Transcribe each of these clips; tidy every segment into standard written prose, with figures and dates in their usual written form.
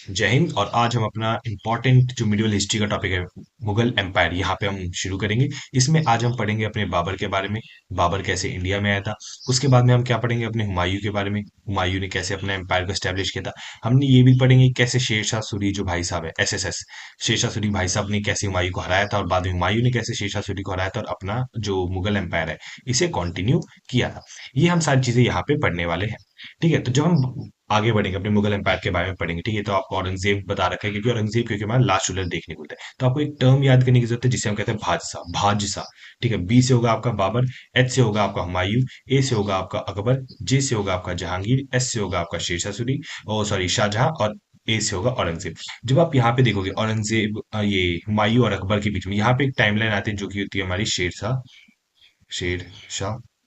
जय हिंद। और आज हम अपना इम्पोर्टेंट जो मिडिवल हिस्ट्री का टॉपिक है, मुगल एम्पायर, यहाँ पे हम शुरू करेंगे। इसमें आज हम पढ़ेंगे अपने बाबर के बारे में। बाबर कैसे इंडिया में आया था। उसके बाद में हम क्या पढ़ेंगे, अपने हुमायूं के बारे में। हुमायूं ने कैसे अपना एम्पायर को स्टैब्लिश किया था। हमने ये भी पढ़ेंगे कैसे शेरशाह सूरी जो भाई साहब है, एसएसएस, शेरशाह सूरी भाई साहब ने कैसे हुमायूं को हराया था, और बाद में हुमायूं ने कैसे शेरशाह सूरी को हराया था और अपना जो मुगल एम्पायर है इसे कंटिन्यू किया था। ये हम सारी चीजें यहाँ पे पढ़ने वाले हैं। ठीक है, तो जब हम आगे बढ़ेंगे अपने मुगल एम्पायर के बारे में पढ़ेंगे। ठीक है, तो आपको औरंगजेब बता रखा है, क्योंकि औरंगजेब क्योंकि हमारा लास्ट रूलर देखने को मिलता है, तो आपको एक टर्म याद करने की जरूरत है जिसे हम कहते हैं भाजसा, भाजसा। ठीक है, बी से होगा आपका बाबर, एच से होगा आपका हुमायूं, ए से होगा आपका अकबर, जे से होगा आपका जहांगीर, एस से होगा आपका शेरशाह सूरी, और सॉरी शाहजहां, और ए से होगा औरंगजेब। जब आप यहाँ पे देखोगे औरंगजेब, ये हुमायूं और अकबर के बीच में यहाँ पे एक टाइमलाइन आती है जो कि होती है हमारी शेरशाह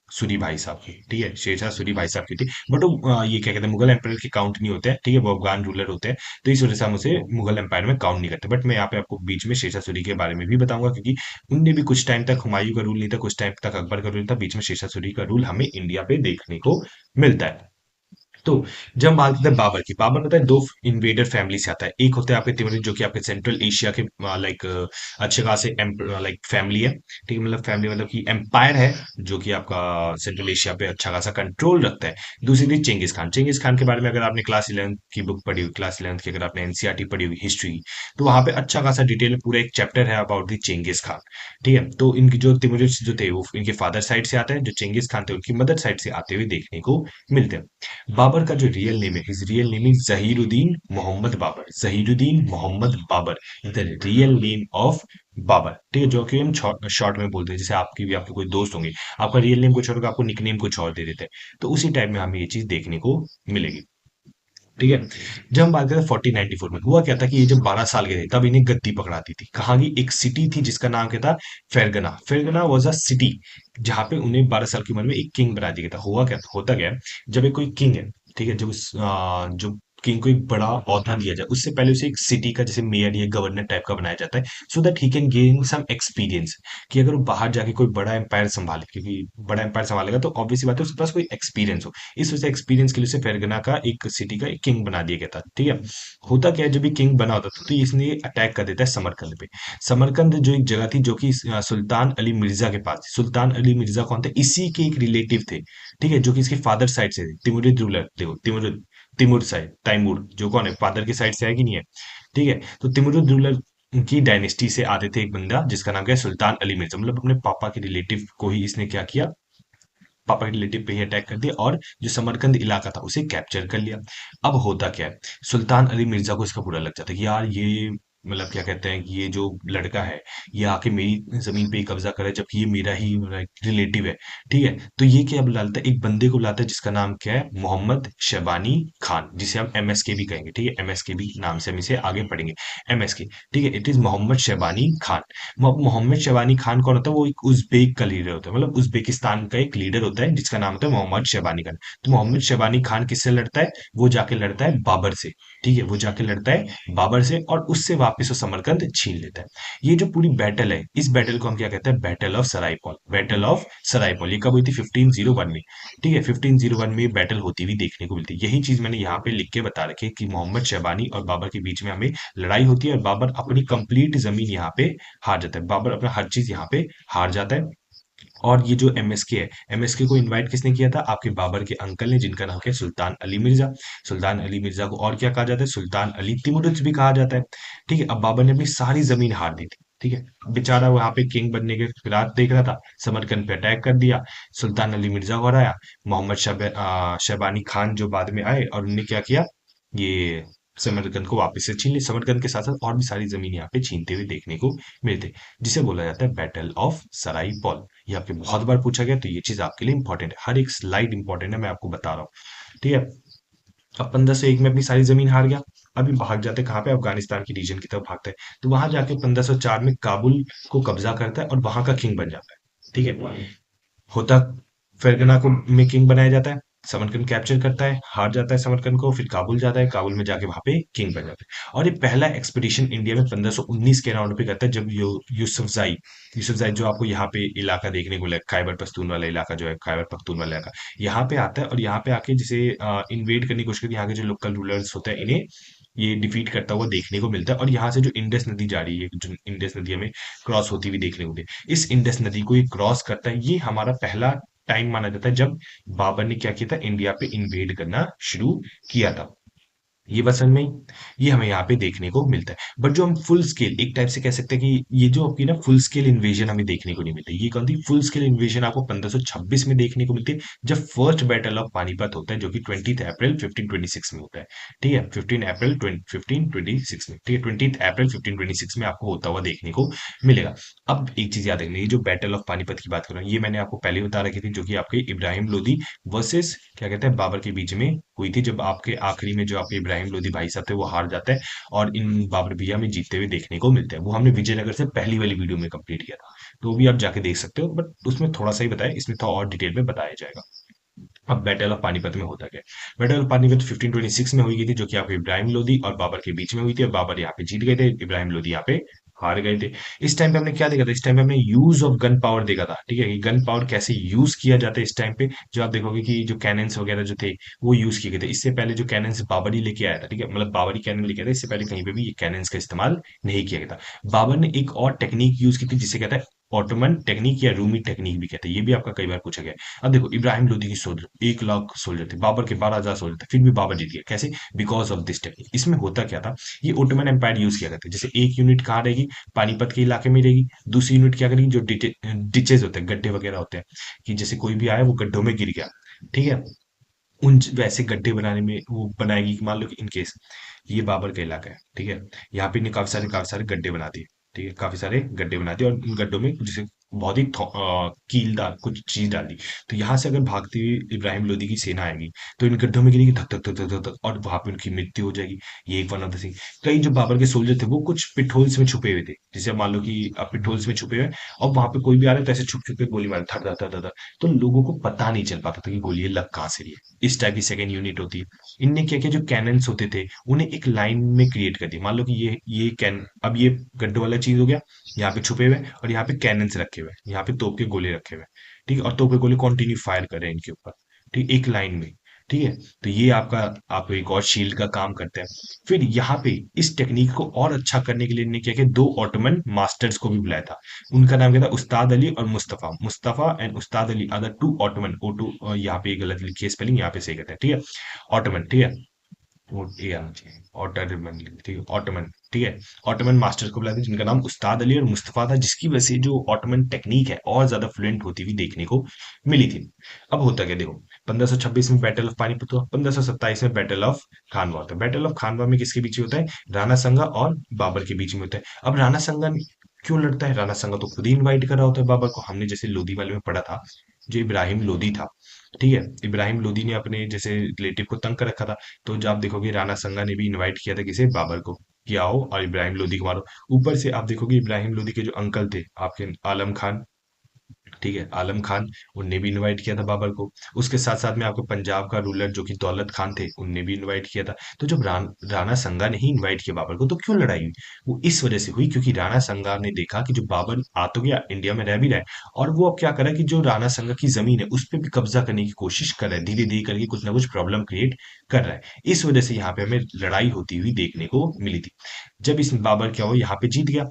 सूरी भाई साहब की। ठीक है, शेरशाह सूरी भाई साहब की थी, बट वो ये क्या कहते हैं, मुगल एम्पायर के काउंट नहीं होते हैं। ठीक है, वो अफगान रूलर होते हैं, तो इस वजह से हम उसे मुगल एम्पायर में काउंट नहीं करते। बट मैं यहाँ पे आपको बीच में शेरशाह सूरी के बारे में भी बताऊंगा, क्योंकि उनने भी कुछ टाइम तक हुमायूं का रूल नहीं था, कुछ टाइम तक अकबर का रूल नहीं था, बीच में शेरशाह सूरी का रूल हमें इंडिया पे देखने को मिलता है। तो जब हम बात करते हैं बाबर की, बाबर पता है दो इन्वेडर फैमिली से आता है। एक होते हैं आपके तिमोरी, जो कि आपके सेंट्रल एशिया के लाइक अच्छे खासे लाइक फैमिली है। ठीक है, मतलब फैमिली मतलब कि एम्पायर है, जो कि आपका सेंट्रल एशिया पे अच्छा खासा कंट्रोल रखता है। दूसरी थी चेंगिस खान। चेंगिस खान के बारे में अगर आपने क्लास 11 की बुक पढ़ी हुई, क्लास 11 की अगर आपने एनसीईआरटी पढ़ी हुई हिस्ट्री, तो वहां पे अच्छा खासा डिटेल में पूरा एक चैप्टर है अबाउट दी चेंगिस खान। ठीक है, तो इनकी जो तिमुरिड्स जो थे वो इनके फादर साइड से आते हैं, जो चेंगिस खान थे उनकी मदर साइड से आते हुए देखने को मिलते हैं। बाबर का जो रियल नेम है, his real name is Zahiruddin Muhammad Babur, Zahiruddin Muhammad Babur, the real name of Babur. ठीक है, जो कि हम शॉर्ट में बोलते हैं, जैसे आपकी भी आपके कोई दोस्त होंगे, आपका रियल नेम कुछ और होगा, आपको निकनेम कुछ और दे देते हैं, तो उसी टाइप में हमें ये चीज देखने को मिलेगी। ठीक है, जब हम बात करते हैं 1494 में, हुआ क्या था कि ये जब 12 साल के थे तब इन्हें गद्दी पकड़ाती थी। कहाँ की एक सिटी थी जिसका नाम क्या था, फेरगना। फेरगना वॉज अ सिटी जहां पे उन्हें 12 साल की उम्र में एक किंग बना दिया गया था। हुआ क्या, होता क्या है, जब एक कोई किंग है, ठीक है, जब जो किंग को एक बड़ा ओहदा दिया जाए, उससे पहले उसे एक सिटी का जैसे मेयर या गवर्नर टाइप का बनाया जाता है, so that he can gain some experience, कि अगर वो बाहर जाके कोई बड़ा एम्पायर संभाले, क्योंकि बड़ा एम्पायर संभालेगा तो ऑब्वियसली बात है उसके पास कोई एक्सपीरियंस हो। इस वजह से एक्सपीरियंस के लिए उसे फेरगना का एक सिटी का एक किंग बना दिया गया था। ठीक है, होता क्या है, जब ये किंग बना होता था तो इसने अटैक कर देता है समरकंद पे। समरकंद जो एक जगह थी जो कि सुल्तान अली मिर्जा के पास थी। सुल्तान अली मिर्जा कौन थे, इसी के एक रिलेटिव थे। ठीक है, जो कि इसके फादर साइड से थे, तिमुरिद रूलर। देखो तिमुरिद, तिमुर साइड, तैमूर जो कौन है, फादर की साइड से है कि नहीं है। ठीक है, तो तिमुरिद रूलर की डायनेस्टी से आते थे एक बंदा जिसका नाम क्या है, सुल्तान अली मिर्जा। मतलब अपने पापा के रिलेटिव को ही इसने क्या किया, पापा के रिलेटिव पे ही अटैक कर दिया, और जो समरकंद इलाका था उसे कैप्चर कर लिया। अब होता क्या है, सुल्तान अली मिर्जा को इसका बुरा लग जाता है कि यार ये मतलब क्या कहते हैं कि ये जो लड़का है ये आके मेरी जमीन पे ही कब्जा करे, जबकि ये मेरा ही रिलेटिव है। ठीक है, तो ये क्या बुलाता है, एक बंदे को बुलाता है जिसका नाम क्या है, मोहम्मद शबानी खान, जिसे हम एमएसके भी कहेंगे। ठीक है, एमएसके भी नाम से हम इसे आगे पढ़ेंगे, एमएसके। ठीक है, इट इज मोहम्मद शबानी खान। मोहम्मद शबानी खान कौन होता है, वो एक उज्बेक का लीडर होता है, मतलब उज्बेकिस्तान का एक लीडर होता है जिसका नाम होता है मोहम्मद शबानी खान। तो मोहम्मद शबानी खान किससे लड़ता है, वो जाके लड़ता है बाबर से। ठीक है, वो जाके लड़ता है बाबर से और उससे वापस वो समरकंद छीन लेता है। ये जो पूरी बैटल है, इस बैटल को हम क्या कहते हैं, बैटल ऑफ सरायपॉल। बैटल ऑफ सरायपॉल ये कब हुई थी, 1501 में। ठीक है, 1501 में ये बैटल होती हुई देखने को मिलती है। यही चीज मैंने यहाँ पे लिख के बता रखी है कि मोहम्मद शबानी और बाबर के बीच में हमें लड़ाई होती है, और बाबर अपनी कंप्लीट जमीन यहाँ पे हार जाता है। बाबर अपना हर चीज यहाँ पे हार जाता है। और ये जो एमएसके है, एमएसके को इनवाइट किसने किया था, आपके बाबर के अंकल ने, जिनका नाम क्या है, सुल्तान अली मिर्जा। सुल्तान अली मिर्जा को और क्या कहा जाता है, सुल्तान अली तिमुरिद भी कहा जाता है। ठीक है, अब बाबर ने अपनी सारी जमीन हार दी थी। ठीक है, बेचारा वहां पे किंग बनने के फिराक देख रहा था, समरकंद पे अटैक कर दिया, सुल्तान अली मिर्जा को हराया। मोहम्मद शबानी खान जो बाद में आए और उन्होंने क्या किया, ये समरकंद को वापस से छीन ली। समरकंद के साथ साथ और भी सारी जमीन यहाँ पे छीनते हुए देखने को मिलते, जिसे बोला जाता है बैटल ऑफ सराई पॉल। ये आपके बहुत बार पूछा गया, तो ये चीज आपके लिए इंपॉर्टेंट है, हर एक स्लाइड इंपॉर्टेंट है, मैं आपको बता रहा हूँ। ठीक है, अब 1501 में अपनी सारी जमीन हार गया। अभी भाग जाते कहाँ पे, अफगानिस्तान की रीजन की तरफ भागते हैं, तो वहां जाके 1504 में काबुल को कब्जा करता है और वहां का किंग बन जाता है। ठीक है, होता फेरगना को में किंग बनाया जाता है, समरकंद कैप्चर करता है, हार जाता है समरकंद को, फिर काबुल जाता है, काबुल में जाके वहां पे किंग बन जाता है। और ये पहला एक्सपीडिशन इंडिया में 1519 के अराउंड पे करता है, जब यूसुफजाई जो आपको यहाँ पे इलाका देखने को लगा, खैबर पख्तून वाला इलाका जो है, खैबर पख्तून वाला इलाका, यहाँ पे आता है और यहाँ पे आके जिसे इन्वेड करने की कोशिश करती है, यहाँ के जो लोकल रूलर्स होते हैं इन्हें ये डिफीट करता हुआ देखने को मिलता है। और यहाँ से जो इंडस नदी जा रही है, जो इंडस नदी हमें क्रॉस होती हुई देखने को मिलती है, इस इंडस नदी को ये क्रॉस करता है। ये हमारा पहला टाइम माना जाता है जब बाबर ने क्या किया था, इंडिया पे इन्वेड करना शुरू किया था। ये बात समझ में आई? ये हमें यहाँ पे देखने को मिलता है। बट जो हम फुल स्केल एक टाइप से कह सकते हैं कि ये जो आपकी ना फुल स्केल इन्वेजन हमें देखने को नहीं मिलती। ये कौन थी फुल स्केल इन्वेजन? आपको 1526 में देखने को मिलती है, जब फर्स्ट बैटल ऑफ पानीपत होता है, जो कि 20 अप्रैल 1526 में होता है। ठीक है, 15 अप्रैल 1526 में, ठीक है, 20 अप्रैल 1526 में आपको होता हुआ देखने को मिलेगा। अब एक चीज याद रखनी, ये जो बैटल ऑफ पानीपत की बात कर रहा हूँ, ये मैंने आपको पहले बता रखी थी, जो कि आपके इब्राहिम लोदी वर्सेस क्या कहते हैं बाबर के बीच में हुई थी, जब आपके आखिरी में जो आपके इब्राहिम लोदी भाई साहब थे वो हार जाते हैं और इन बाबर भैया में जीतते हुए देखने को मिलते हैं। वो हमने विजयनगर से पहली वाली वीडियो में कंप्लीट किया था, तो वो भी आप जाके देख सकते हो, बट उसमें थोड़ा सा ही बताया, इसमें थोड़ा और डिटेल में बताया जाएगा। अब बैटल ऑफ पानीपत में होता क्या है? बैटल ऑफ पानीपत 1526 में हुई थी, जो कि आपके इब्राहिम लोदी और बाबर के बीच में हुई थी, और बाबर यहाँ पे जीत गए थे, इब्राहिम लोदी यहाँ पे हार गए थे। इस टाइम पे हमने क्या देखा था? इस टाइम पे हमने यूज ऑफ गन पावर देखा था। ठीक है, कि गन पावर कैसे यूज किया जाता है इस टाइम पे। जो आप देखोगे कि जो कैनन्स वगैरह जो थे वो यूज किए गए थे। इससे पहले जो कैनन्स बाबर ही लेके आया था, ठीक है, मतलब बाबर ही कैनन लेके आया था, इससे पहले कहीं पे भी ये कैनन्स का इस्तेमाल नहीं किया गया था। बाबर ने एक और टेक्निक यूज की थी, जिसे कहता है ऑटोमन टेक्निक या रूमी टेक्निक भी कहते हैं। ये भी आपका कई बार पूछा गया है। अब देखो, इब्राहिम लोदी की सोल्जर 1 लाख सोल्जर थे, बाबर के 12,000 सोल्जर थे, फिर भी बाबर जीत गया। कैसे? Because of this technique. इसमें होता क्या था, ये ओटोमन एम्पायर यूज किया करते, जैसे एक यूनिट कहाँ रहेगी, पानीपत के इलाके में रहेगी, दूसरी यूनिट क्या करेगी, जो डिचेज होते हैं, गड्ढे वगैरह होते हैं, कि जैसे कोई भी आया वो गड्ढों में गिर गया, ठीक है, उन वैसे गड्ढे बनाने में वो बनाएगी। कि मान लो कि इन केस ये बाबर का इलाका है, ठीक है, यहाँ पे इन्हें काफी सारे गड्ढे बना दिए, ठीक है, काफी सारे गड्ढे बना दिए, और उन गड्ढों में जैसे बहुत ही कीलदार कुछ चीज डाल दी। तो यहाँ से अगर भागती हुई इब्राहिम लोदी की सेना आएगी, तो इन गड्ढों में गिरेगी, धक धक धक धक धक धक, और वहां पे उनकी मृत्यु हो जाएगी। ये एक वन ऑफ द थिंग। कई जो बाबर के सोल्जर थे वो कुछ पिटहोल्स में छुपे हुए थे, जैसे मान लो कि आप पिटहोल्स में छुपे हुए हैं, और वहां पे कोई भी आ रहा है तो ऐसे छुप छुप के गोली मार, धर धर धर धर, तो लोगों को पता नहीं चल पाता था कि गोली ये लग कहाँ से रही है। इस टाइप की सेकेंड यूनिट होती है। इनने क्या किया, जो कैनन्स होते थे उन्हें एक लाइन में क्रिएट कर दिया। मान लो कि ये कैन, अब ये गड्ढे वाला चीज हो गया, यहाँ पे छुपे हुए, और यहाँ पे कैनन्स रखे हुए, यहाँ पे तोप के गोले रखे हुए, ठीक है, और तोप के गोले कंटिन्यू फायर कर रहे हैं इनके ऊपर, ठीक, एक लाइन में। ठीक है, तो ये आपका आपको एक और शील्ड का काम करता है। फिर यहाँ पे इस टेक्निक को और अच्छा करने के लिए इन्होंने क्या किया, दो ऑटोमन मास्टर्स को भी बुलाया था। उनका नाम क्या था? उस्ताद अली और Mustafa. Mustafa and Ustad Ali are the two Ottoman. ओ टू यहाँ पे गलत लिखी है स्पेलिंग, यहाँ पे सही कहते हैं, ठीक है, ऑटोमन, ठीक है, वो ये आना चाहिए ऑटोमन, ठीक है, ऑटोमन, ठीक है, ऑटोमन मास्टर्स को बुलाते, जिनका नाम उस्ताद अली और मुस्तफा था, जिसकी वजह से जो ऑटोमन टेक्निक है और ज्यादा फ्लुएंट होती हुई देखने को मिली थी। अब होता क्या देखो, 1526 में बैटल ऑफ पानीपत हुआ, 1527 में बैटल ऑफ खानवा होता है। बैटल ऑफ खानवा में किसके बीच में होता है? राणा संगा और बाबर के बीच में होता है। अब राणा संगा क्यों लड़ता है? राणा संगा तो खुद ही इन्वाइट कर रहा होता है बाबर को। हमने जैसे लोधी वाले में पढ़ा था, जो इब्राहिम लोधी था, ठीक है, इब्राहिम लोधी ने अपने जैसे रिलेटिव को तंग कर रखा था, तो जब आप देखोगे राणा संगा ने भी इनवाइट किया था किसे? बाबर को, कि आओ और इब्राहिम लोधी को मारो। ऊपर से आप देखोगे इब्राहिम लोधी के जो अंकल थे आपके आलम खान, ठीक है, आलम खान, उनने भी इनवाइट किया था बाबर को। उसके साथ साथ में आपको पंजाब का रूलर जो कि दौलत खान थे, उनने भी इनवाइट किया था। तो जब राणा संगा ने ही इनवाइट किया बाबर को, तो क्यों लड़ाई हुई? वो इस वजह से हुई क्योंकि राणा संगा ने देखा कि जो बाबर आ तो गया, इंडिया में रह भी रहा है, और वो अब क्या कर रहा है कि जो राणा संगा की जमीन है उस पर भी कब्जा करने की कोशिश कर रहा है, धीरे धीरे करके कुछ ना कुछ प्रॉब्लम क्रिएट कर रहा है। इस वजह से यहाँ पे हमें लड़ाई होती हुई देखने को मिली थी। जब इस बाबर क्या हुआ, यहाँ पे जीत गया।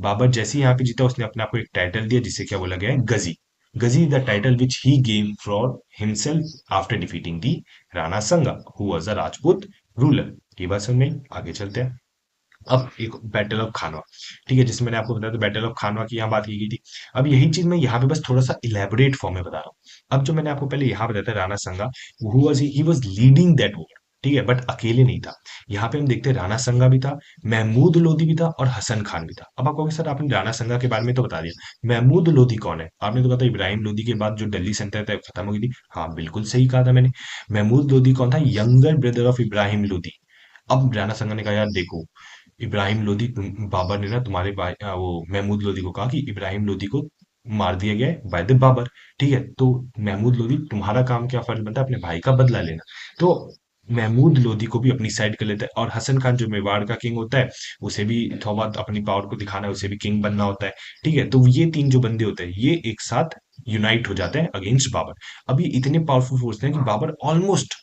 बाबर जैसे ही यहाँ पे जीता, उसने अपने आप को एक टाइटल दिया, जिसे क्या बोला गया है? गजी। Ghazi is the title which he gained for himself after defeating the Rana Sanga, who was a Rajput ruler। ये बात समझ में आई? आगे चलते हैं। अब एक बैटल ऑफ खानवा, ठीक है, जिसमें मैंने आपको बताया था बैटल ऑफ खानवा की यहाँ बात की गई थी। अब यही चीज मैं यहाँ पे बस थोड़ा सा इलेबोरेट फॉर्म में बता रहा हूँ। अब जो मैंने आपको पहले यहाँ बताया था राणा संगा, he was leading that war, ठीक है, बट अकेले नहीं था। यहाँ पे हम देखते हैं राणा संगा भी था, महमूद लोधी भी था, और हसन खान भी था। अब आप कहोगे सर आपने राणा संगा के बारे में तो बता दिया, महमूद लोधी कौन है? आपने तो कहा था इब्राहिम लोधी के बाद जो दिल्ली सेंटर था खत्म हो गई थी। हाँ बिल्कुल सही कहा था मैंने। महमूद लोधी कौन था? Younger brother of Ibrahim Lodhi. अब राणा संगा ने कहा यार देखो, इब्राहिम लोधी बाबर ने ना तुम्हारे भाई वो महमूद लोधी को कहा कि इब्राहिम लोधी को मार दिया गया है बाय द बाबर, ठीक है, तो महमूद लोधी तुम्हारा काम क्या फर्ज बनता है? अपने भाई का बदला लेना। तो महमूद लोधी को भी अपनी साइड कर लेता है, और हसन खान जो मेवाड़ का किंग होता है, उसे भी थोड़ा बहुत अपनी पावर को दिखाना है, उसे भी किंग बनना होता है, ठीक है, तो ये तीन जो बंदे होते हैं ये एक साथ यूनाइट हो जाते हैं अगेंस्ट बाबर। अब ये इतने पावरफुल फोर्स हैं कि बाबर ऑलमोस्ट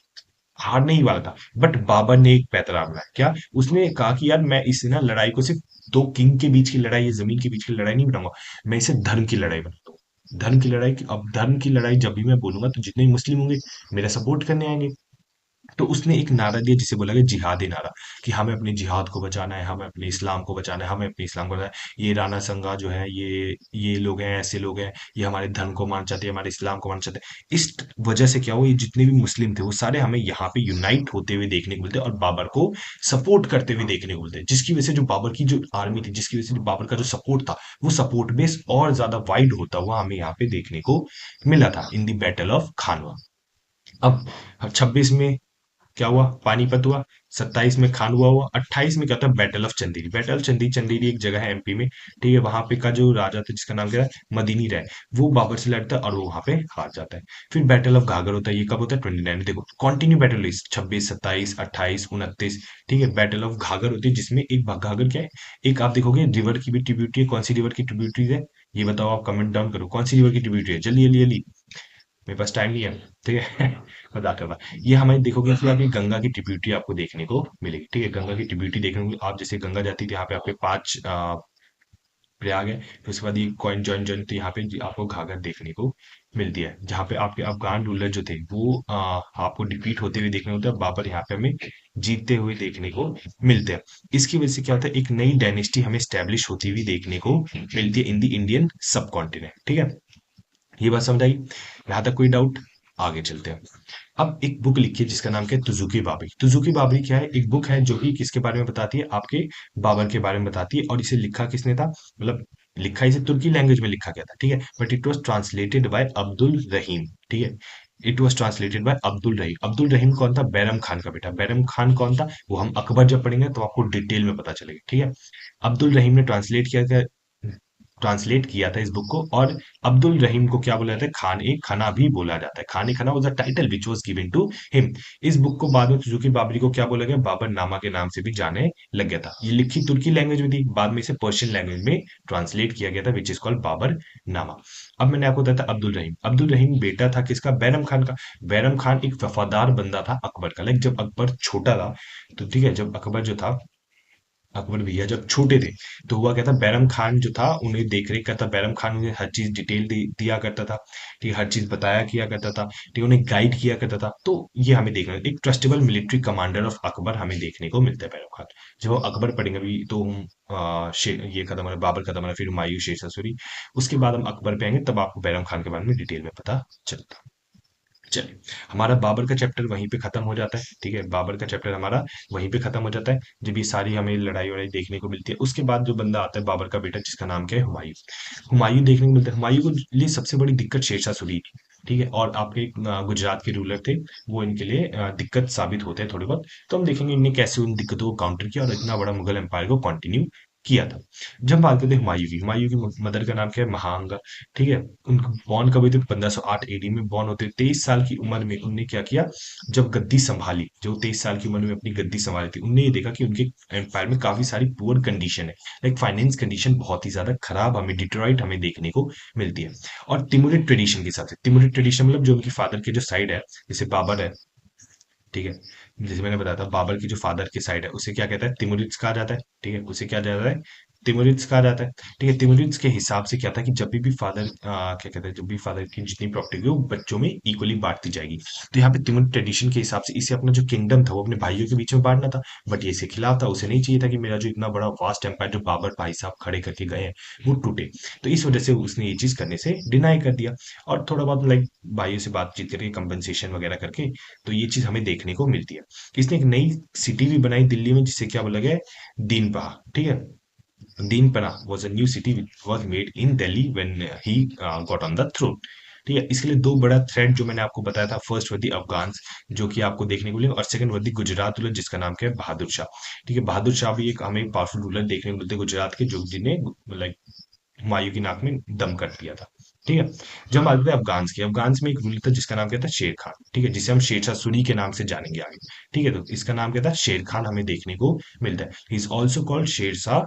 हारने ही वाला था। बट बाबर ने एक पैतरा बनाया, क्या उसने कहा कि यार मैं इस ना लड़ाई को सिर्फ दो किंग के बीच की लड़ाई या जमीन के बीच की लड़ाई नहीं बनाऊंगा, मैं इसे धर्म की लड़ाई बनाता हूँ। धर्म की लड़ाई अब धर्म की लड़ाई जब भी मैं बोलूंगा तो जितने भी मुस्लिम होंगे मेरा सपोर्ट करने आएंगे। तो उसने एक नारा दिया जिसे बोला गया जिहादी नारा, कि हमें अपने जिहाद को बचाना है, हमें अपने इस्लाम को बचाना है, हमें अपने इस्लाम को बचाना है। ये राणा संगा जो है, ये लोग हैं, ऐसे लोग हैं, ये हमारे धर्म को मान चाहते हैं, हमारे इस्लाम को मान चाहते हैं। इस वजह से क्या हुआ, ये जितने भी मुस्लिम थे वो सारे हमें यहाँ पे यूनाइट होते हुए देखने को मिलते और बाबर को सपोर्ट करते हुए देखने को मिलते, जिसकी वजह से जो बाबर की जो आर्मी थी, जिसकी वजह से जो बाबर का जो सपोर्ट था, वो सपोर्ट बेस और ज्यादा वाइड होता हुआ हमें यहाँ पे देखने को मिला था इन द बैटल ऑफ खानवा। अब 26 में क्या हुआ, पानीपत हुआ। 27 में खानवा हुआ। 28 में क्या था, battle of Chanderi. Battle of Chanderi, Chanderi एक जगह है एमपी में, ठीक है। वहां पे का जो राजा था जिसका नाम क्या है, मदीनी राय, वो बाबर से लड़ता है और वो वहां पे हार जाता है। फिर बैटल ऑफ घाघर होता है, ये कब होता है, 29। देखो कंटिन्यू बैटल हुई, 26, 27, 28, 29, ठीक है। बैटल ऑफ घाघर होती है जिसमें एक घाघर क्या है, एक आप देखोगे रिवर की भी ट्रिब्यूटरी है। कौन सी रिवर की ट्रिब्यूटरी है, ये बताओ, आप कमेंट डाउन करो, कौन सी रिवर की ट्रिब्यूटरी है, जल्दी जल्दी जल्दी, मेरे पास टाइम नहीं है, ठीक है। बताते हुआ, ये हमें देखोगे कि आप ये गंगा की ट्रिब्यूटरी आपको देखने को मिलेगी, ठीक है। गंगा की ट्रिब्यूटरी देखने को आप, जैसे गंगा जाती थी यहाँ पे आपके 5 प्रयाग है, फिर उसके बाद ये कॉइन जॉइन जॉइन, तो यहाँ पे आपको घाघर देखने को मिलती है, जहाँ पे आपके अफगान रूलर जो थे वो आपको डिफीट होते हुए देखने को मिलते हैं, बाबर यहाँ पे हमें जीतते हुए देखने को मिलते हैं। इसकी वजह से क्या होता है, एक नई डायनेस्टी हमें स्टैब्लिश होती हुई देखने को मिलती है इन द इंडियन सब कॉन्टिनेंट, ठीक है। ये बात समझ आई, यहाँ तक कोई डाउट, आगे चलते हैं। अब एक बुक लिखी है जिसका नाम क्या है, तुजुकी बाबरी। तुजुकी बाबरी क्या है, एक बुक है जो कि किसके बारे में बताती है, आपके बाबर के बारे में बताती है। और इसे लिखा किसने था, मतलब लिखा इसे तुर्की लैंग्वेज में लिखा गया था, ठीक है, but it was translated by Abdul Rahim, ठीक है। It was translated by Abdul Rahim. Abdul Rahim कौन था, बैरम खान का बेटा। बैरम खान कौन था, वो हम अकबर जब पढ़ेंगे तो आपको डिटेल में पता चलेगा, ठीक है। अब्दुल रहीम ने ट्रांसलेट किया था इस बुक को। और अब्दुल रहीम को क्या बोला जाता है, खान ए खना भी बोला जाता है। Khan e Khana was the title which was given to him. इस बुक को बाद में तुर्की बाबरी को क्या बोला गया, बाबर नामा के नाम से भी जाने लग गया था। ये लिखी तुर्की लैंग्वेज में थी, बाद में इसे पर्शियन लैंग्वेज में ट्रांसलेट किया गया था, विच इज कॉल्ड बाबर नामा। अब मैंने आपको बताया था अब्दुल रहीम। अब्दुल रहीम बेटा था किसका, बैरम खान का। बैरम खान एक वफादार बंदा था अकबर का। लाइक जब अकबर छोटा था, तो ठीक है, जब अकबर जो था, अकबर भैया जब छोटे थे, तो हुआ क्या था, बैरम खान जो था उन्हें देख रेख करता। बैरम खान उन्हें हर चीज डिटेल दिया करता था, ठीक है, हर चीज बताया किया करता था, ठीक है, उन्हें गाइड किया करता था। तो ये हमें देखना है, एक trustable military commander of Akbar हमें देखने को मिलता है बैरम खान। जब हम अकबर पढ़ेंगे अभी तो हम ये खत्म हो रहा है, बाबर खत्म हो रहा है, फिर हुमायूं, शेर सूरी, उसके बाद हम अकबर पे आएंगे, तब आपको बैरम खान के बारे में डिटेल में पता चलता। चलिए, हमारा बाबर का चैप्टर वहीं पे खत्म हो जाता है, ठीक है। बाबर का चैप्टर हमारा वहीं पे खत्म हो जाता है, जब ये सारी हमें लड़ाई वड़ाई देखने को मिलती है। उसके बाद जो बंदा आता है बाबर का बेटा, जिसका नाम क्या है, हुमायूं। हुमायूं देखने को मिलता है। हुमायूं को लिए सबसे बड़ी दिक्कत शेरशाह सूरी थी, ठीक है। और आपके गुजरात के रूलर थे, वो इनके लिए दिक्कत साबित होते हैं थोड़े बहुत। तो हम देखेंगे इनने कैसे उन दिक्कतों को काउंटर किया और इतना बड़ा मुगल एम्पायर को कंटिन्यू किया था। जब हम बात करते हैं हुमायूं की, हुमायूं की मदर का नाम क्या है, महांगा, ठीक है। उनका बॉर्न कब हुए थे, 1508 एडी में बॉर्न होते। 23 साल की उम्र में उनने क्या किया, जब गद्दी संभाली, जो 23 साल की उम्र में अपनी गद्दी संभाली थी, उनने ये देखा कि उनके एम्पायर में काफी सारी पुअर कंडीशन है, लाइक फाइनेंस कंडीशन बहुत ही ज्यादा खराब हमें डिट्रॉइट हमें देखने को मिलती है। और तिमुरिड ट्रेडिशन के हिसाब से, तिमुरिड ट्रेडिशन मतलब जो उनके फादर के जो साइड है, जैसे बाबर है, ठीक है, जैसे मैंने बताया था बाबर की जो फादर की साइड है उसे क्या कहता है, तिमुरिड्स कहा जाता है, ठीक है, उसे क्या जाता है, तिमुरिड्स कहा जाता है, ठीक है। तिमुरिड्स के हिसाब से क्या था कि जब भी फादर क्या कहते हैं, जब भी फादर की जितनी प्रॉपर्टी होगी वो बच्चों में इक्वली बांटती जाएगी। तो यहाँ पे तिमुरिड ट्रेडिशन के हिसाब से इसे अपना जो किंगडम था वो अपने भाइयों के बीच में बांटना था, बट ये इसके खिलाफ था। उसे नहीं चाहिए था कि मेरा जो इतना बड़ा वास्ट एम्पायर जो बाबर भाई साहब खड़े करके गए हैं वो टूटे। तो इस वजह से उसने ये चीज करने से डिनाई कर दिया, और थोड़ा बहुत लाइक भाइयों से बातचीत करके कंपनसेशन वगैरह करके, तो ये चीज हमें देखने को मिलती है। इसने एक नई सिटी भी बनाई दिल्ली में, जिसे क्या बोला गया है, दीनपा, ठीक है। Dinpanah was a new city which was made in Delhi when he got on the throne, ठीक है। इसके लिए दो बड़ा थ्रेड जो मैंने आपको बताया था, फर्स्ट वॉज दी अफगान्स, जो कि आपको देखने को मिले, और second was the Gujarat ruler जिसका नाम क्या है, बहादुर शाह, ठीक है। बहादुर शाह भी एक हमें पावरफुल रूलर देखने को मिलते हैं गुजरात के, जो जिन्हें लाइक हुमायूं की नाक में दम कर दिया था, ठीक है। जब हम आते हैं अफगान्स के, अफगान्स में एक रूलर था जिसका नाम क्या था, शेर खान, ठीक है, जिसे हम शेरशाह सूरी के नाम से जानेंगे आगे, ठीक है। तो इसका नाम क्या था, शेर खान हमें देखने को मिलता है। He is also called Sher Shah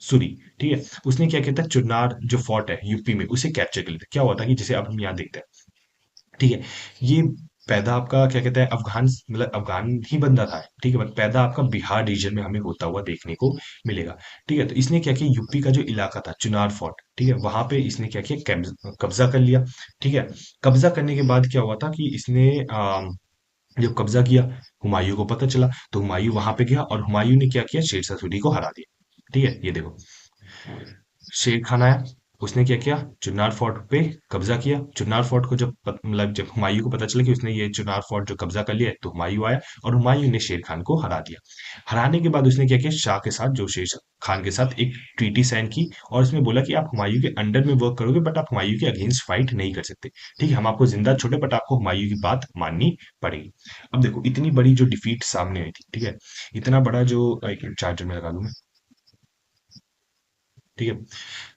Suri, ठीक है। उसने क्या किया था, चुनार जो फोर्ट है यूपी में, उसे कैप्चर कर लिया था। क्या हुआ था कि जैसे अब हम यहाँ देखते हैं, ठीक है, ये पैदा आपका क्या कहते हैं अफ़गान मतलब अफ़गान ही बंदा था, ठीक है? बट पैदा आपका बिहार रीजन में हमें होता हुआ देखने को मिलेगा, ठीक है? तो इसने क्या किया यूपी का जो इलाका था चुनार फोर्ट, ठीक है? वहाँ पे इसने क्या किया कब्ज़ा कर लिया, ठीक है? कब्ज़ा करने के बाद क्या हुआ था कि इसने जब कब्ज़ा किया, हुमायूँ को पता चला, तो हुमायूँ वहाँ पे गया और हुमायूँ ने क्या किया शेरशाह सूरी को हरा दिया, ठीक है? ये देखो शेर खान आया, उसने क्या किया चुनार फोर्ट पे कब्जा किया। चुनार फोर्ट को मतलब जब हुमायूं को पता चला कि उसने ये चुनार फोर्ट जो कब्जा कर लिया है, तो हुमायूं आया और हुमायूं ने शेर खान को हरा दिया। हराने के बाद उसने क्या किया शाह के साथ जो शेर खान के साथ एक ट्रीटी साइन की और उसमें बोला कि आप हुमायूं के अंडर में वर्क करोगे बट आप हुमायूं के अगेंस्ट फाइट नहीं कर सकते, ठीक है? हम आपको जिंदा छोड़े बट आपको हुमायूं की बात माननी पड़ेगी। अब देखो इतनी बड़ी जो डिफीट सामने आई थी, ठीक है? इतना बड़ा जो एक चार्जर में लगा लूं मैं, ठीक है?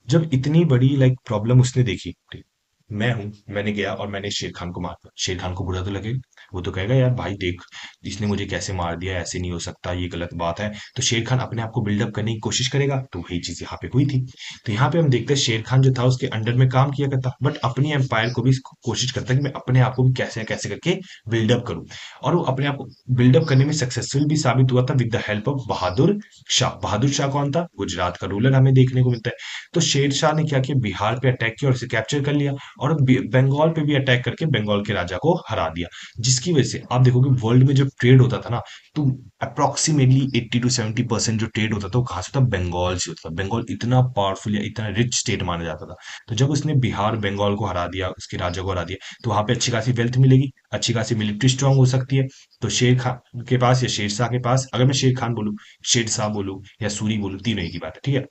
जब इतनी बड़ी लाइक प्रॉब्लम उसने देखी, ठीक, मैं हूं, मैंने गया और मैंने शेर खान को मार दिया। शेर खान को बुरा तो लगेगा, वो तो कहेगा यार भाई देख इसने मुझे कैसे मार दिया, ऐसे नहीं हो सकता, ये गलत बात है। तो शेर खान अपने आप को बिल्डअप करने की कोशिश करेगा, तो वही चीज यहाँ पे हुई थी। तो यहाँ पे हम देखते हैं शेर खान जो था उसके अंडर में काम किया करता बट अपनी एम्पायर को भी कोशिश करता कि मैं अपने आप को भी कैसे कैसे करके बिल्डअप करूं। और वो अपने आप को बिल्डअप करने में सक्सेसफुल भी साबित हुआ था with the help of Bahadur Shah. Bahadur Shah कौन था? गुजरात का रूलर हमें देखने को मिलता है। तो शेर शाह ने क्या किया बिहार पे अटैक किया और उसे कैप्चर कर लिया और बंगाल पे भी अटैक करके बंगाल के राजा को हरा दिया। जिसकी वजह से आप देखोगे वर्ल्ड में जब ट्रेड होता था ना, तो अप्रोक्सीमेटली 80 to 70% जो ट्रेड होता था वो कहाँ से होता? बंगाल से होता था। बंगाल इतना पावरफुल या इतना रिच स्टेट माना जाता था। तो जब उसने बिहार बंगाल को हरा दिया, उसके राजा को हरा दिया, तो वहां पे अच्छी खासी वेल्थ मिलेगी, अच्छी खासी मिलिट्री स्ट्रांग हो सकती है। तो शेर खान के पास या शेर शाह के पास, अगर मैं शेर खान बोलूँ, शेर शाह बोलूँ या सूरी बोलूँ, तीनों एक ही बात है, ठीक है?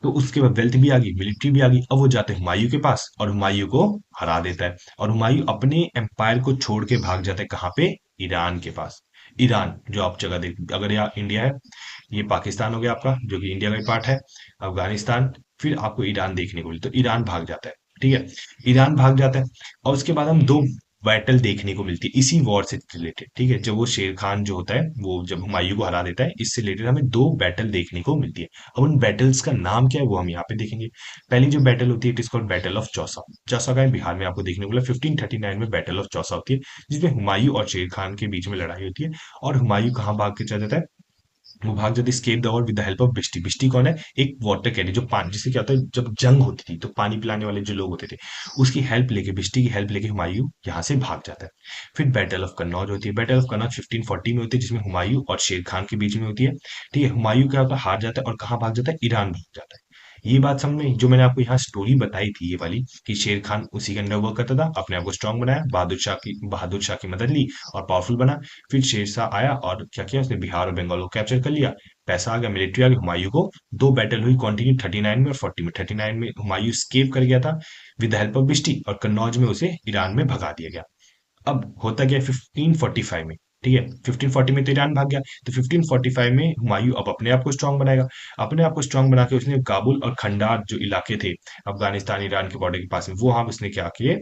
तो उसके बाद वेल्थ भी आ गई, मिलिट्री भी आ गई। अब वो जाते हैं हुमायूं के पास और हुमायूं को हरा देता है और हुमायूं अपने एम्पायर को छोड़ के भाग जाता है कहाँ पे? ईरान के पास। ईरान जो आप जगह देख, अगर यहाँ इंडिया है, ये पाकिस्तान हो गया आपका जो कि इंडिया का ही पार्ट है, अफगानिस्तान, फिर आपको ईरान देखने को मिलता है। तो ईरान भाग जाता है, ठीक है? ईरान भाग जाता है और उसके बाद हम दो बैटल देखने को मिलती है इसी वॉर से रिलेटेड, ठीक है? जब वो शेर खान जो होता है वो जब हुमायूं को हरा देता है, इससे रिलेटेड हमें दो बैटल देखने को मिलती है। अब उन बैटल्स का नाम क्या है वो हम यहाँ पे देखेंगे। पहली जो बैटल होती है it is called battle of Chausa. Chausa का है बिहार में आपको देखने को मिला। 1539 में बैटल ऑफ चौसा होती है जिसमें हुमायूं और शेर खान के बीच में लड़ाई होती है। और हुमायूं कहाँ भाग के चला जाता है? वो भाग जाती escape the war with the help of bhishti. बिश्ती कौन है? एक वाटर कैरी जो पानी, जिससे क्या होता है जब जंग होती थी तो पानी पिलाने वाले जो लोग होते थे, उसकी हेल्प लेके, बिश्ती की हेल्प लेके हुमायूं यहाँ से भाग जाता है। फिर बैटल ऑफ कन्नौज होती है। बैटल ऑफ कन्नौज 1540 में होती है जिसमें हुमायूं और शेर खान के बीच में होती है, ठीक है? हुमायूं क्या होता है हार जाता है और कहाँ भाग जाता है? ईरान भाग जाता है। ये बात समझ में जो मैंने आपको यहाँ स्टोरी बताई थी ये वाली, कि शेर खान उसी के अंडर वर्क करता था, अपने आप को स्ट्रांग बनाया, बहादुर शाह की मदद ली और पावरफुल बना। फिर शेरशाह आया और क्या किया उसने बिहार और बंगाल को कैप्चर कर लिया। पैसा आ गया, मिलिट्री आ गई, हुमायूं को दो बैटल हुई कंटिन्यू 39 में और 40 में। 39 में हुमायूं स्केप कर गया था विद द हेल्प ऑफ बिश्ती और कन्नौज में उसे ईरान में भगा दिया गया। अब होता क्या है 1545 में, ठीक है? 1540 में तो ईरान भाग गया, तो 1545 में हुमायूं अब अपने आप को स्ट्रांग बनाएगा। अपने आप को स्ट्रांग बना के उसने काबुल और खंडार जो इलाके थे अफगानिस्तान ईरान के बॉर्डर के पास में, वो वहां उसने क्या किए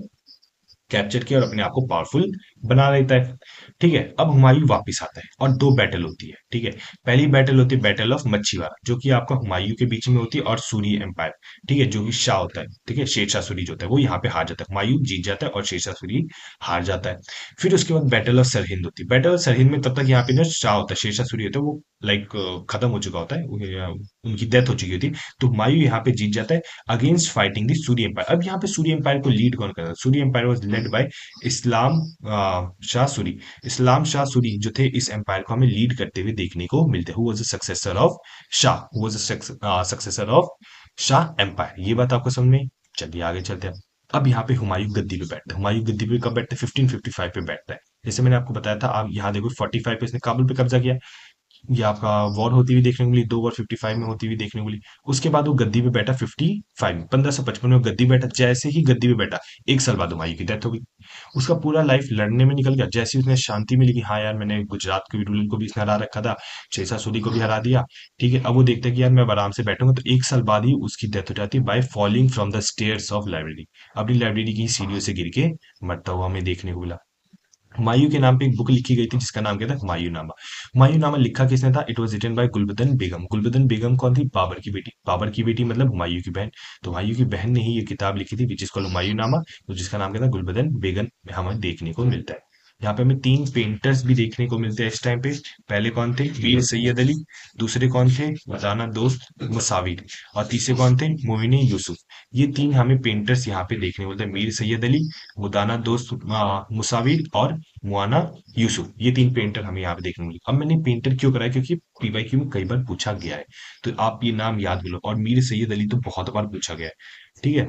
कैप्चर किया और अपने आप को पावरफुल बना लेता है, ठीक है? अब हुमायूं वापिस आता है और दो बैटल होती है, ठीक है? पहली बैटल होती है बैटल ऑफ मच्छीवाड़ा जो कि आपका हुमायूं के बीच में होती है और सूरी एम्पायर, ठीक है? जो कि शाह होता है, ठीक है? शेरशाह सूरी जो होता है वो यहाँ पे हार जाता है, हुमायूं जीत जाता है और शेरशाह सूरी हार जाता है। फिर उसके बाद बैटल ऑफ सरहिंद होती है। बैटल ऑफ सरहिंद में तब तक यहाँ पे ना शाह होता है, शेरशाह सूरी होता है वो लाइक खत्म हो चुका होता है, उनकी डेथ हो चुकी होती है। तो हुमायूं यहाँ पे जीत जाता है अगेंस्ट फाइटिंग दी सूरी एम्पायर। अब यहाँ पे सूरी एम्पायर को लीड कौन करता है? Suri empire was led by Islam Shah Suri. Islam Shah Suri जो थे इस एम्पायर को हमें लीड करते हुए देखने को मिलते हैं। Who was the successor of Shah, who was the successor of Shah empire. ये बात आपको समझ में आई? चलिए आगे चलते हैं। अब यहाँ पे हुमायूं गद्दी पे बैठता है। हुमायूं गद्दी पे कब बैठता है? 1555 पे बैठता है। जैसे मैंने आपको बताया था, आप यहाँ देखो 45 पे इसने काबुल पे कब्जा किया। ये आपका वॉर होती हुई देखने को मिली, दो वॉर 55 में होती हुई देखने को मिली। उसके बाद वो गद्दी पे बैठा 55 में, 1555 में वो गद्दी बैठा। जैसे ही गद्दी पे बैठा एक साल बाद हुमायूं की डेथ हो गई। उसका पूरा लाइफ लड़ने में निकल गया। जैसे ही उसने शांति मिली कि हाँ यार मैंने गुजरात के भी रूलर को भी इसने हरा रखा था, शेरशाह सूरी को भी हरा दिया, ठीक है? अब वो देखता है कि यार मैं अब आराम से बैठूंगा, तो एक साल बाद ही उसकी डेथ हो जाती है by falling from the stairs of library. अपनी लाइब्रेरी की सीढ़ियों से गिर के मरता हुआ हमें देखने को मिला। हुमायूं के नाम पे एक बुक लिखी गई थी जिसका नाम क्या था, हुमायूं नामा। हुमायूं नामा लिखा किसने था, it was written by Gulbadan Begum. Gulbadan Begum कौन थी, बाबर की बेटी। बाबर की बेटी मतलब हुमायूं की बहन। तो हुमायूं की बहन ने ही ये किताब लिखी थी विच इज कॉल्ड हुमायूं नामा, तो जिसका नाम क्या था, गुलबदन बेगम, हमें देखने को मिलता है। यहाँ पे हमें तीन पेंटर्स भी देखने को मिलते हैं इस टाइम पे। पहले कौन थे, मीर सैयद अली। दूसरे कौन थे, मदाना दोस्त मुसाविर। और तीसरे कौन थे, मोइनी यूसुफ। ये तीन हमें पेंटर्स यहाँ पे देखने को मिलते हैं, मीर सैयद अली, मुदाना दोस्त मुसाविर और मुआना यूसुफ। ये तीन पेंटर हमें यहाँ पे देखने को मिले। अब मैंने पेंटर क्यों कराया, क्योंकि पीवाईक्यू में कई बार पूछा गया है, तो आप ये नाम याद कर लो। और मीर सैयद अली तो बहुत बार पूछा गया है, ठीक है,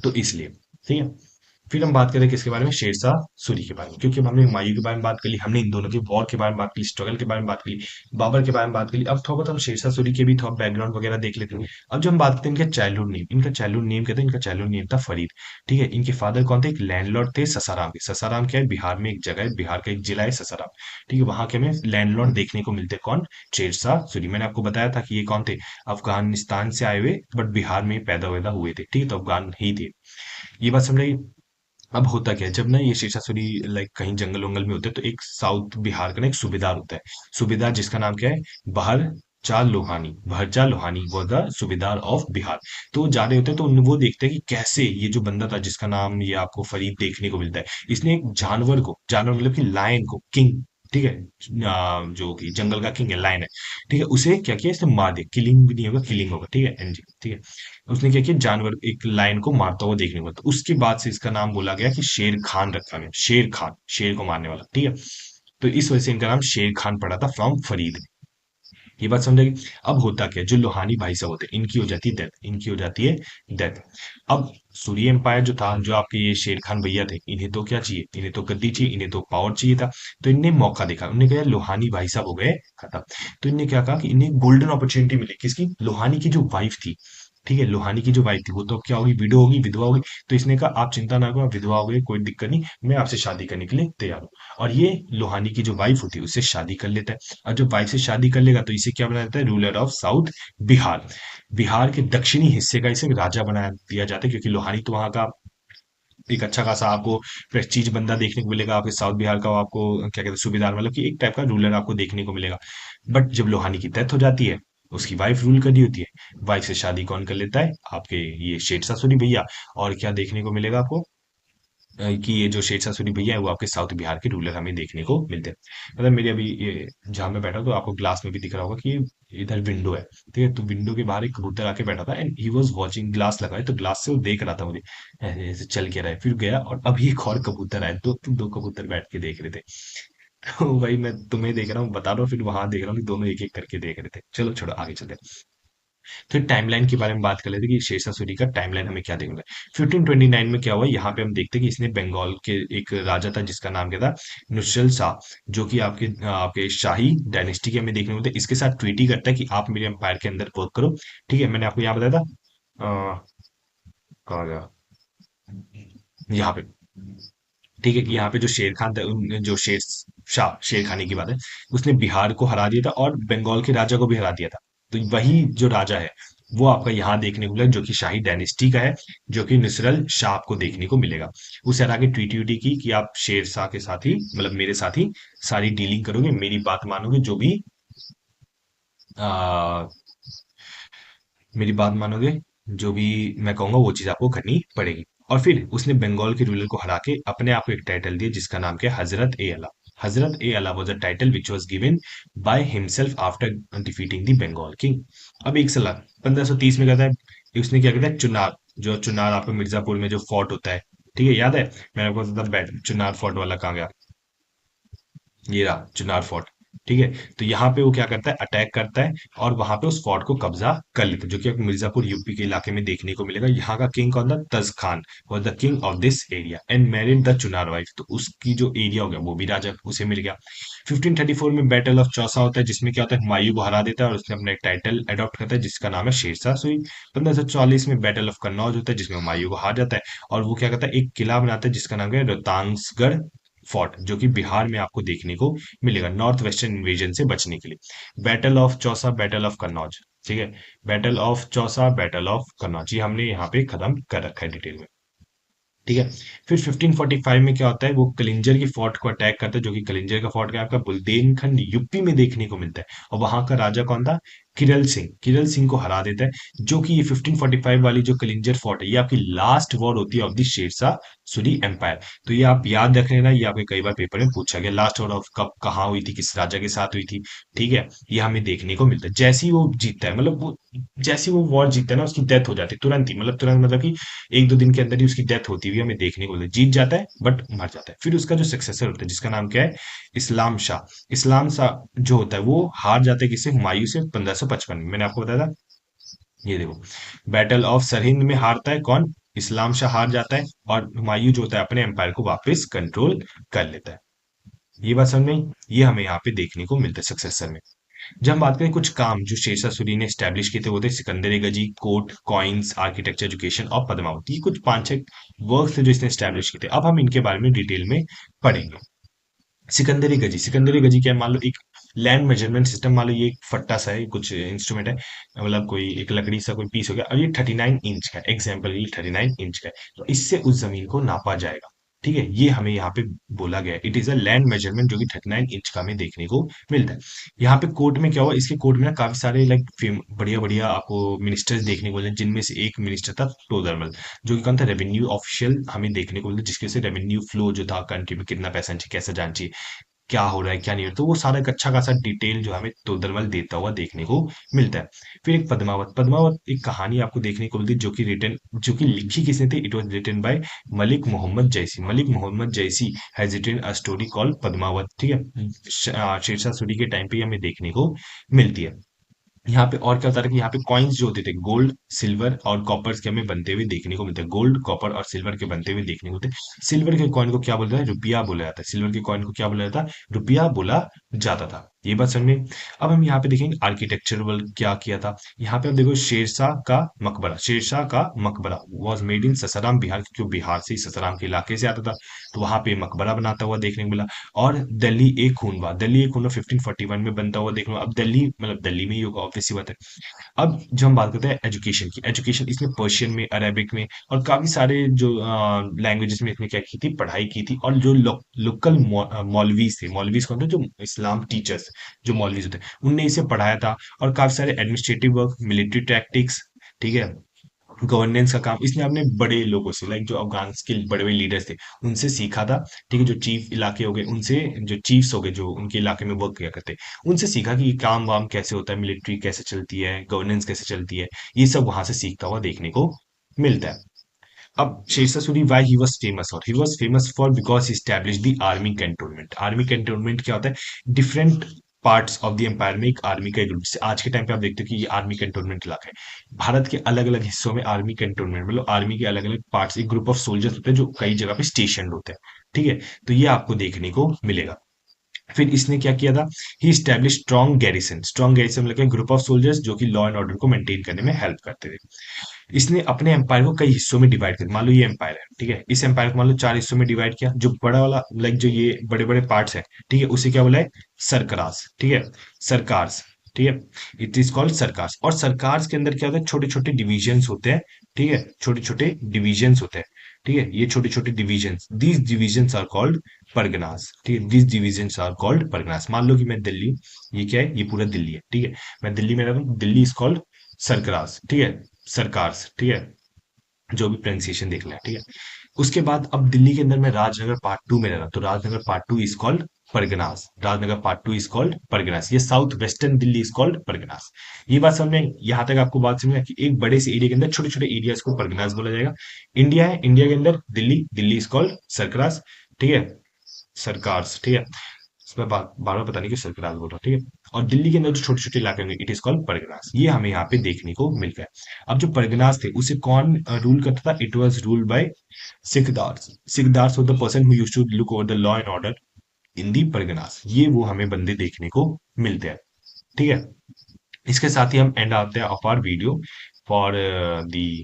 तो इसलिए, ठीक है। फिर हम बात करें किसके बारे में, शेरशाह सूरी के बारे में, क्योंकि अब हमने हुमायूं के बारे में बात कर ली, हमने इन दोनों के वॉर के बारे में बात की, स्ट्रगल के बारे में बात की, बाबर के बारे में बात की। अब थोड़ा बहुत हम शेरशाह सूरी के भी थोड़ा बैकग्राउंड वगैरह देख लेते हैं। अब जो हम बात करते हैं इनका चाइल्डहुड नेम, इनका चाइल्डहुड नेम कहते हैं, इनका चाइल्डहुड नेम था फरीद। ठीक है, इनके फादर कौन थे, एक लैंडलॉर्ड थे ससाराम के। ससाराम क्या है, बिहार में एक जगह है, बिहार का एक जिला है ससाराम। ठीक है, वहां के हमें लैंडलॉर्ड देखने को मिलते हैं, कौन, शेरशाह सूरी। मैंने आपको बताया था कि ये कौन थे, अफगानिस्तान से आए हुए, बट बिहार में पैदा वैदा हुए थे, ठीक है, तो अफगान ही थे। ये बात समझ आई। अब होता क्या है, जब ना ये शेषासुरी लाइक कहीं जंगल वंगल में होते हैं, तो एक साउथ बिहार का ना एक सूबेदार होता है। सूबेदार जिसका नाम क्या है, बहर चाल लोहानी। बहरचाल लोहानी वो द सूबेदार ऑफ बिहार। तो वो जा रहे होते हैं, तो वो देखते हैं कि कैसे ये जो बंदा था जिसका नाम ये आपको फरीद देखने को मिलता है, इसने एक जानवर को, जानवर मतलब कि लायन को, किंग, ठीक है, जो कि जंगल का किंग है, लायन है, ठीक है, उसे क्या किया, इसने मार दिया। किलिंग भी नहीं होगा, किलिंग होगा, ठीक है, एनजी, ठीक है। उसने क्या किया, जानवर एक लायन को मारता हुआ देखने को मिला। तो उसके बाद से इसका नाम बोला गया कि शेर खान रखा गया, शेर खान, शेर को मारने वाला, ठीक है। तो इस वजह से इनका नाम शेर खान पड़ा था, फ्रॉम फरीद। ये बात समझेगी। अब होता क्या है, जो लोहानी भाई साहब होते हैं, इनकी हो जाती है डेथ, इनकी हो जाती है डेथ। अब सूर्य एम्पायर जो था, जो आपके ये शेर खान भैया थे, इन्हें तो क्या चाहिए, इन्हें तो गद्दी चाहिए, इन्हें तो पावर चाहिए था। तो इनने मौका देखा, उन्होंने कहा लोहानी भाई साहब हो गए खत्म। तो इनने क्या कहा कि इन्हें गोल्डन अपॉर्चुनिटी मिली, किसकी, लोहानी की जो वाइफ थी, ठीक है, लोहानी की जो वाइफ थी, वो तो क्या होगी, विडो होगी, विधवा होगी। तो इसने कहा आप चिंता ना करो, आप विधवा हो गई, कोई दिक्कत नहीं, मैं आपसे शादी करने के लिए तैयार हूँ। और ये लोहानी की जो वाइफ होती है उससे शादी कर लेता है। और जब वाइफ से शादी कर लेगा तो इसे क्या बना देता है, ruler of south Bihar. Bihar के दक्षिणी हिस्से का इसे राजा बना दिया जाता है, क्योंकि लोहानी तो वहां का एक अच्छा खासा आपको प्रेस्टीज बंदा देखने को मिलेगा, आपके साउथ बिहार का आपको क्या कहते हैं, सूबेदार, मतलब कि एक टाइप का रूलर आपको देखने को मिलेगा। बट जब लोहानी की डेथ हो जाती है, उसकी वाइफ रूल कर दी होती है, वाइफ से शादी कौन कर लेता है, आपके ये शेरशाह सूरी भैया। और क्या देखने को मिलेगा आपको, कि ये जो शेरशाह सूरी भैया है वो आपके साउथ बिहार के रूलर हमें देखने को मिलते हैं। मतलब मेरे अभी ये जहां मैं बैठा हूं, तो आपको ग्लास में भी दिख रहा होगा कि इधर विंडो है, ठीक है, तो विंडो के बाहर एक कबूतर आके बैठा था, and he was watching, glass लगा है तो ग्लास से वो देख रहा था मुझे, ऐसे ऐसे चल के रहा है, फिर गया और अभी एक और कबूतर आया, दो दो कबूतर बैठ के देख रहे थे। तो भाई मैं तुम्हें देख रहा हूँ, बता रहा हूँ, फिर वहां देख रहा हूँ कि दोनों एक एक करके देख रहे थे। चलो छोड़ो, आगे चलते हैं। फिर टाइमलाइन के बारे में बात कर लेते हैं कि शेरशाह सूरी का टाइमलाइन हमें क्या देखना है। 1529 में क्या हुआ, यहाँ पे हम देखते हैं कि इसने बंगाल के एक राजा था जिसका नाम क्या था, नुस्रत शाह, जो कि आपके आपके शाही डायनेस्टी के हमें देखने को मिलते हैं। इसके साथ ट्रीटी करता है कि आप मेरे एम्पायर के अंदर वर्क करो, ठीक है, मैंने आपको यहाँ बताया था, कहा गया, यहाँ पे, ठीक है, कि यहाँ पे जो शेर खान था, जो शेर शाह, शेर खानी की बात है, उसने बिहार को हरा दिया था और बंगाल के राजा को भी हरा दिया था। तो वही जो राजा है वो आपका यहाँ देखने को मिला, जो कि शाही डायनेस्टी का है, जो कि नुसरत शाह आपको देखने को मिलेगा। उससे हरा के ट्रीटी उटी की कि आप शेर शाह के साथ ही, मतलब मेरे साथ ही सारी डीलिंग करोगे, मेरी बात मानोगे, जो भी आ, मेरी बात मानोगे, जो भी मैं कहूंगा वो चीज आपको करनी पड़ेगी। और फिर उसने बंगाल के रूलर को हरा के अपने आप को एक टाइटल दिया जिसका नाम क्या है, हजरत ए अला। Hazrat e Ala was a title which was given by himself after defeating the Bengal king. अब एक सलाह, 1530 में कहता है, उसने क्या कहता है, चुनार, जो चुनार आपको मिर्जापुर में जो फोर्ट होता है, ठीक है, याद है, मैंने आपको बताया था, चुनार फोर्ट वाला कहाँ गया, ये रहा चुनार फोर्ट, ठीक है। तो यहाँ पे वो क्या करता है, अटैक करता है और वहां पे उस फोर्ट को कब्जा कर लेता है, जो कि आपको मिर्जापुर यूपी के इलाके में देखने को मिलेगा। यहाँ का किंग कौन था, तज Khan was the king of this area and married the Chunar wife. तो उसकी जो एरिया हो गया वो भी राजा उसे मिल गया। 1534 में बैटल ऑफ चौसा होता है, जिसमें क्या होता है, हुमायूं को हरा देता है और उसने अपना एक टाइटल अडॉप्ट करता है जिसका नाम है शेरशाह सूरी। 1540 में बैटल ऑफ कन्नौज होता है जिसमें हुमायूं को हार जाता है, और वो क्या करता है, एक किला बनाता है जिसका नाम है रोहतांगगढ़ फोर्ट, जो कि बिहार में आपको देखने को मिलेगा, नॉर्थ वेस्टर्न इन्वेजन से बचने के लिए। Battle of Chausa, battle of Kannauj, ठीक है, battle of Chausa, battle of Kannauj, ये हमने यहाँ पे खत्म कर रखा है डिटेल में। ठीक है। फिर 1545 में क्या होता है, वो कलिंजर की फोर्ट को अटैक करता है, जो कि कलिंजर का फोर्ट क्या है आपका बुल्देलखंड यूपी में देखने को मिलता है। और वहां का राजा कौन था, किरल सिंह को हरा देता है। जो कि ये 1545 वाली जो कलिंजर फोर्ट है, ये आपकी लास्ट वॉर होती है of the Sher Shah Suri empire. तो ये आप याद रख लेना, ये आपके कई बार पेपर में पूछा गया, लास्ट वॉर ऑफ कब कहाँ हुई थी, किस राजा के साथ हुई थी। ठीक है, ये हमें देखने को मिलता है। जैसे ही वो जीतता है, मतलब वो जैसे ही वो वॉर जीतता है ना, उसकी डेथ हो जाती है तुरंत ही, मतलब तुरंत, मतलब कि एक दो दिन के अंदर ही उसकी डेथ होती हुई हमें देखने को मिलती है। जीत जाता है बट मर जाता है। फिर उसका जो सक्सेसर होता है, जिसका नाम क्या है, इस्लाम शाह। इस्लाम शाह जो होता है वो हार जाता है किससे, हुमायूं से 1555 में। मैंने आपको बताया था, ये देखो, बैटल ऑफ सरहिंद में हारता है कौन, इस्लाम शाह हार जाता है, और हुमायूं जो होता है अपने एम्पायर को वापस कंट्रोल कर लेता है। ये बात समझ में आई? ये हमें यहाँ पे देखने को मिलता है सक्सेसर में। जब हम बात करें कुछ काम जो शेरशाह सूरी ने स्टैब्लिश किए थे, वो थे सिकंदर गजी, कोर्ट, कॉइन्स, आर्किटेक्चर, एजुकेशन और पद्मावत। ये कुछ पांच छह वर्क थे जो इसने स्टैब्लिश किए थे। अब हम इनके बारे में डिटेल में पढ़ेंगे। सिकंदरी गजी क्या है, मान लो एक लैंड मेजरमेंट सिस्टम, मान लो ये एक फट्टा सा है, कुछ इंस्ट्रूमेंट है, मतलब कोई एक लकड़ी सा कोई पीस हो गया, और ये 39 इंच का है, एग्जाम्पल ये 39 इंच का है, तो इससे उस जमीन को नापा जाएगा। ठीक है, ये हमें यहाँ पे बोला गया है, it is a land measurement, जो कि 39 इंच का हमें देखने को मिलता है। यहाँ पे कोर्ट में क्या हुआ, इसके कोर्ट में ना काफी सारे लाइक बढ़िया बढ़िया आपको मिनिस्टर्स देखने को मिले, जिनमें से एक मिनिस्टर था टोडरमल, जो कि कौन था, रेवेन्यू ऑफिशियल हमें देखने को मिलता है, जिसके से रेवेन्यू फ्लो जो था कंट्री में, कितना पैसा चाहिए, कैसे जाना चाहिए, क्या हो रहा है क्या नहीं हो रहा, तो वो सारा एक अच्छा खासा डिटेल जो हमें तोदरमल देता हुआ देखने को मिलता है। फिर एक पद्मावत, पद्मावत एक कहानी आपको देखने को मिलती है, जो कि लिखी किसने थी, it was written by Malik Muhammad Jayasi. Malik Muhammad Jayasi has written a story called Padmavat. ठीक है, शेरशाह सूरी के टाइम पे हमें देखने को मिलती है। यहाँ पे और क्या होता था कि यहाँ पे कॉइन्स जो होते थे, गोल्ड, सिल्वर और कॉपर के हमें बनते हुए देखने को मिलते हैं। गोल्ड, कॉपर और सिल्वर के बनते हुए देखने को मिलते हैं। सिल्वर के कॉइन को क्या बोलता है, रुपया बोला जाता है। सिल्वर के कॉइन को क्या बोला जाता है, रुपया बोला जाता था। ये बात समझ में। अब हम यहाँ पे देखेंगे आर्किटेक्चरल क्या किया था। यहाँ पे आप देखो, शेरशाह का मकबरा was made in Sasaram Bihar, क्योंकि वो बिहार से ससाराम के इलाके से आता था, तो वहां पे मकबरा बनाता हुआ देखने को मिला। और दिल्ली एक खूनवा 1541 में बनता हुआ देखने को। अब दिल्ली मतलब दिल्ली में ही होगा, ऑब्वियस सी बात है। अब जब हम बात करते हैं एजुकेशन की, एजुकेशन इसने पर्शियन में, अरेबिक में और काफी सारे जो लैंग्वेजेस में इसने क्या की थी, पढ़ाई की थी। और जो लोकल मौलवीज थे, मौलवीज कौन थे, जो इस्लाम टीचर्स, जो मौलवीज होते हैं, उनने इसे पढ़ाया था। और काफी सारे एडमिनिस्ट्रेटिव वर्क, मिलिट्री टैक्टिक्स, ठीक है, गवर्नेंस का काम इसने अपने बड़े लोगों से, लाइक जो अफगान के बड़े बड़े लीडर्स थे, उनसे सीखा था। ठीक है, जो चीफ इलाके हो गए उनसे, जो चीफ्स हो गए जो उनके इलाके में वर्क किया करते, उनसे सीखा कि काम वाम कैसे होता है, मिलिट्री कैसे चलती है, गवर्नेंस कैसे चलती है। ये सब वहां से सीखता हुआ देखने को मिलता है। अब Sher Shah Suri, why he was famous, और he was famous for because he establish the army cantonment. Army cantonment क्या होता है, different parts of the empire में एक आर्मी का एक ग्रुप। जैसे आज के टाइम पे आप देखते हो कि ये आर्मी कैंटोनमेंट इलाका है। भारत के अलग अलग हिस्सों में आर्मी कैंटोनमेंट, मतलब आर्मी के अलग अलग पार्ट्स, एक ग्रुप ऑफ सोल्जर्स होते हैं जो कई जगह पे स्टेशन होते हैं। ठीक है, तो ये आपको देखने को मिलेगा। फिर इसने क्या किया था, ही स्टैब्लिश स्ट्रॉन्ग गैरिसन मतलब ग्रुप ऑफ सोल्जर्स जो कि लॉ एंड ऑर्डर को मेंटेन करने में हेल्प करते थे। इसने अपने एम्पायर को कई हिस्सों में डिवाइड कर, मान लो ये एम्पायर है, ठीक है, इस एम्पायर को मान लो 4 हिस्सों में डिवाइड किया। जो बड़ा वाला लाइक जो ये बड़े बड़े पार्ट्स है, ठीक है, उसे क्या बोला है, सरकरास। ठीक है, सरकार्स। ठीक है, इट इज कॉल्ड सरकार्स। और सरकार्स के अंदर क्या होता है, छोटे छोटे डिविजन्स होते हैं। ठीक है, छोटे छोटे डिविजन्स होते हैं। ठीक है, ये छोटे छोटे divisions, these divisions are called parganas. ठीक है, these divisions are called parganas. मान लो कि मैं दिल्ली, ये क्या है, ये पूरा दिल्ली है। ठीक है, मैं दिल्ली में रहता हूँ, दिल्ली इज कॉल्ड सरकरास। ठीक है, सरकार्स। ठीक है, जो भी प्रोनाउंसिएशन देख लें। ठीक है, उसके बाद अब दिल्ली के अंदर मैं राजनगर पार्ट टू में रह रहा हूं, तो Rajnagar part two is called parganas. Rajnagar part two is called parganas. ये south western Delhi is called parganas. ये बात समझ में, यहां तक आपको बात समझ में कि एक बड़े से एरिया के अंदर छोटे छोटे एरियाज को परगनास बोला जाएगा। इंडिया है, इंडिया के अंदर दिल्ली, दिल्ली इज कॉल्ड सरकरास। ठीक है, सरकार्स। ठीक है, इसमें बार बार पता नहीं कि सरकरास बोल रहा हूँ। ठीक है, और दिल्ली के अंदर जो छोटे छोटे इलाके होंगे, इट इज कॉल्ड परगनास। ये हमें यहाँ पे देखने को मिल गया। अब जो परगनास थे उसे कौन रूल करता था, it was ruled by Sikdars. Sikdars was the person who used to look over the law and order in the parganas. ये वो हमें बंदे देखने को मिलते हैं। ठीक है, इसके साथ ही हम एंड आते हैं of our video for the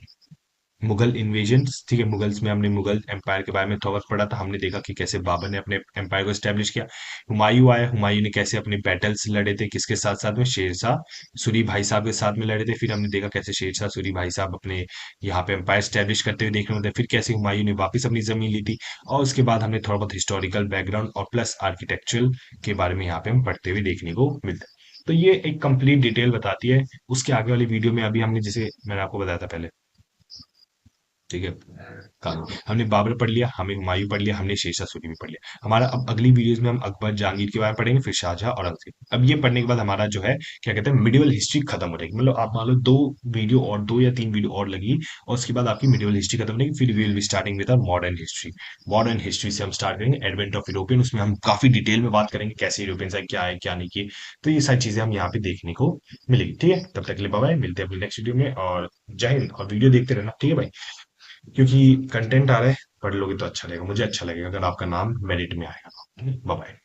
Mughal invasion, ठीक है, मुगल्स में हमने मुगल एम्पायर के बारे में थोड़ा बहुत पढ़ा था। हमने देखा कि कैसे बाबर ने अपने एम्पायर को स्टैब्लिश किया। हुमायूं आया, हुमायूं ने कैसे अपने बैटल्स लड़े थे, किसके साथ साथ में, शेरशाह सूरी भाई साहब के साथ में लड़े थे। फिर हमने देखा कैसे शेरशाह सूरी भाई साहब अपने यहाँ पे एम्पायर स्टैब्लिश करते हुए देखने में थे। फिर कैसे हुमायूं ने वापस अपनी जमीन ली थी। और उसके बाद हमने थोड़ा बहुत हिस्टोरिकल बैकग्राउंड और प्लस आर्किटेक्चरल के बारे में यहाँ पे हम पढ़ते हुए देखने को मिलता है। तो ये एक कंप्लीट डिटेल बताती है। उसके आगे वाली वीडियो में अभी हमने, जैसे मैंने आपको बताया था पहले, ठीक है, कहानी हमने बाबर पढ़ लिया, हमें हुमायूं पढ़ लिया, हमने शेरशाह सूरी भी पढ़ लिया। हमारा अब अगली वीडियोस में हम अकबर जहांगीर के बारे में पढ़ेंगे, फिर शाहजहां औरंगजेब। अब ये पढ़ने के बाद हमारा जो है क्या कहते हैं, मिडिवल हिस्ट्री खत्म हो जाएगी। मतलब आप मान लो दो वीडियो और, 2 या 3 वीडियो और लगी, और उसके बाद आपकी मिडिवल हिस्ट्री खत्म हो जाएगी। फिर we will be starting with modern history. Modern history से हम स्टार्ट करेंगे एडवेंट ऑफ यूरोपियन। उसमें हम काफी डिटेल में बात करेंगे कैसे यूरोपियंस आए, क्या है क्या नहीं किए। तो ये सारी चीजें हम यहाँ पे देखने को मिलेगी। ठीक है, तब तक के लिए बाय बाय, मिलते हैं अपने नेक्स्ट वीडियो में, और जय हिंद। और वीडियो देखते रहना, ठीक है भाई, क्योंकि कंटेंट आ रहा है, पढ़ लोगे तो अच्छा लगेगा, मुझे अच्छा लगेगा अगर आपका नाम मेरिट में आएगा। Bye bye.